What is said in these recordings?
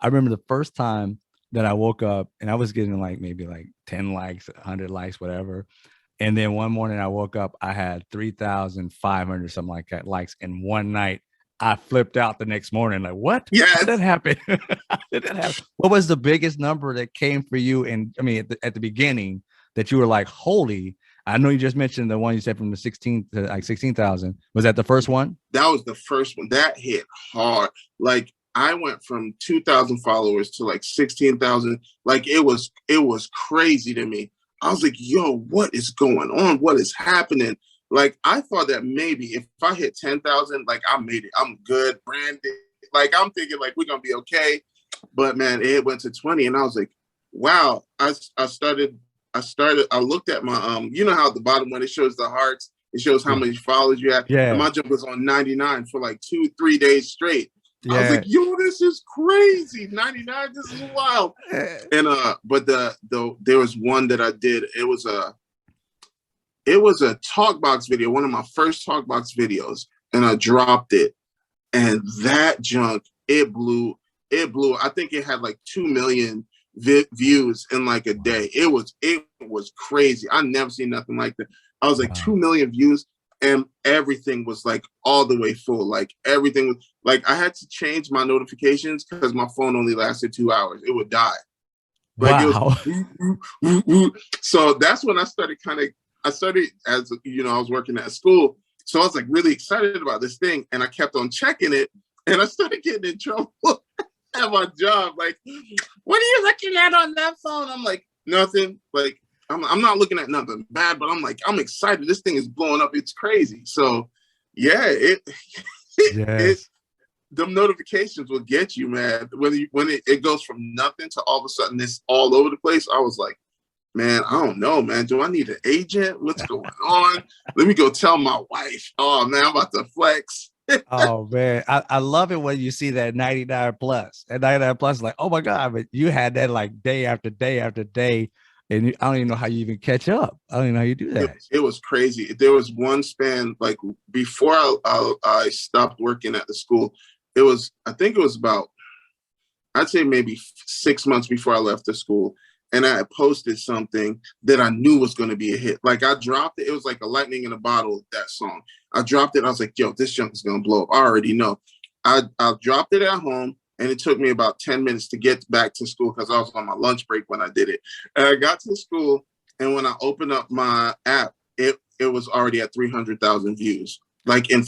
I remember the first time that I woke up and I was getting like maybe like 10 likes, 100 likes, whatever. And then one morning I woke up, I had 3,500, something like that, likes in one night. I flipped out the next morning. Like, what? How did that Yes. happen? How did that happen? What was the biggest number that came for you? And I mean, at the beginning that you were like, holy, I know you just mentioned the one you said from the 16 to like 16,000. Was that the first one? That was the first one. That hit hard. Like I went from 2,000 followers to like 16,000. Like it was crazy to me. I was like, yo, what is going on? What is happening? Like I thought that maybe if I hit 10,000, like I made it. I'm good, branded. Like I'm thinking like we're gonna be okay. But man, it went to 20, and I was like, wow. I looked at my you know how at the bottom when it shows the hearts, it shows how Yeah. many followers you have. And Yeah. my jump was on 99 for like 2, 3 days straight. I was like, Yeah. yo, this is crazy. 99, this is wild. And but the there was one that I did. It was a talk box video, one of my first talk box videos, and I dropped it. And that junk, it blew. I think it had like 2 million views in like a day. It was crazy. I never seen nothing like that. I was like Wow. 2 million views, and everything was like all the way full. Like everything was like I had to change my notifications because my phone only lasted 2 hours. It would die. Like it was. Wow. So that's when I started as I was working at school. So I was like really excited about this thing, and I kept on checking it, and I started getting in trouble at my job. Like, what are you looking at on that phone? I'm like, nothing. Like, I'm not looking at nothing bad, but I'm like, I'm excited. This thing is blowing up. It's crazy. So, yeah, it Yes. the notifications will get you, man. When it goes from nothing to all of a sudden it's all over the place. I was like, man, I don't know, man. Do I need an agent? What's going on? Let me go tell my wife. Oh man, I'm about to flex. Oh man, I love it when you see that 99 plus. And 99 plus is like, oh my God, but you had that like day after day after day. And I don't even know how you even catch up. I don't even know how you do It, that. it was crazy. There was one span like before I stopped working at the school. I think it was about, I'd say maybe 6 months before I left the school. And I had posted something that I knew was going to be a hit. Like I dropped it. It was like a lightning in a bottle, that song. I dropped it. I was like, yo, this junk is going to blow up. I already know. I dropped it at home, and it took me about 10 minutes to get back to school because I was on my lunch break when I did it. And I got to school, and when I opened up my app, it was already at 300,000 views, like in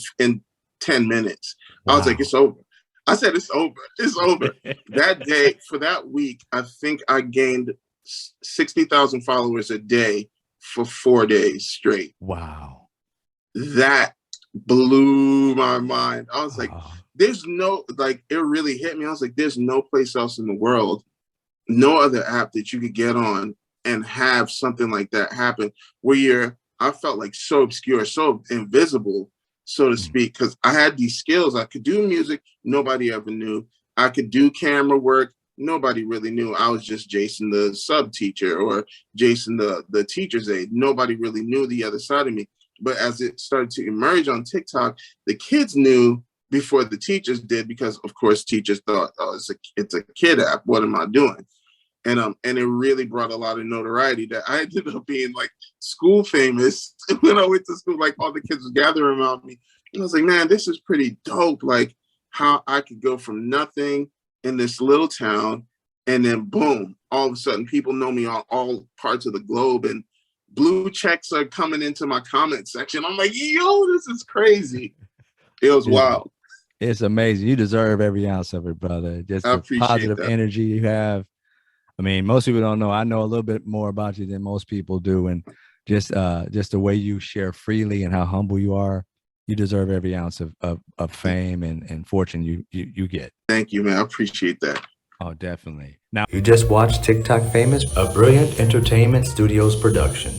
10 minutes. I was like, Wow. it's over. I said, it's over. It's over. That day, for that week, I think I gained 60,000 followers a day for 4 days straight. Wow. That blew my mind. I was like, Oh, there's no, like, it really hit me. I was like, there's no place else in the world, no other app that you could get on and have something like that happen where I felt like so obscure, so invisible, so to mm, speak, because I had these skills. I could do music, nobody ever knew. I could do camera work, nobody really knew. I was just Jason, the sub teacher, or Jason, the teacher's aide. Nobody really knew the other side of me. But as it started to emerge on TikTok, the kids knew before the teachers did, because of course teachers thought, oh, it's a kid app. What am I doing? And it really brought a lot of notoriety that I ended up being like school famous when I went to school. Like all the kids was gathering around me, and I was like, man, this is pretty dope. Like how I could go from nothing in this little town, and then boom, all of a sudden people know me on all parts of the globe, and blue checks are coming into my comment section. I'm like, yo, this is crazy. It was it's, wild. it's amazing. You deserve every ounce of it, brother. Just I the appreciate positive that. energy you have. I mean, most people don't know. I know a little bit more about you than most people do. And just the way you share freely and how humble you are, you deserve every ounce of fame and fortune you get. Thank you, man. I appreciate that. Oh, definitely. Now, you just watched TikTok Famous, a brilliant entertainment studios production.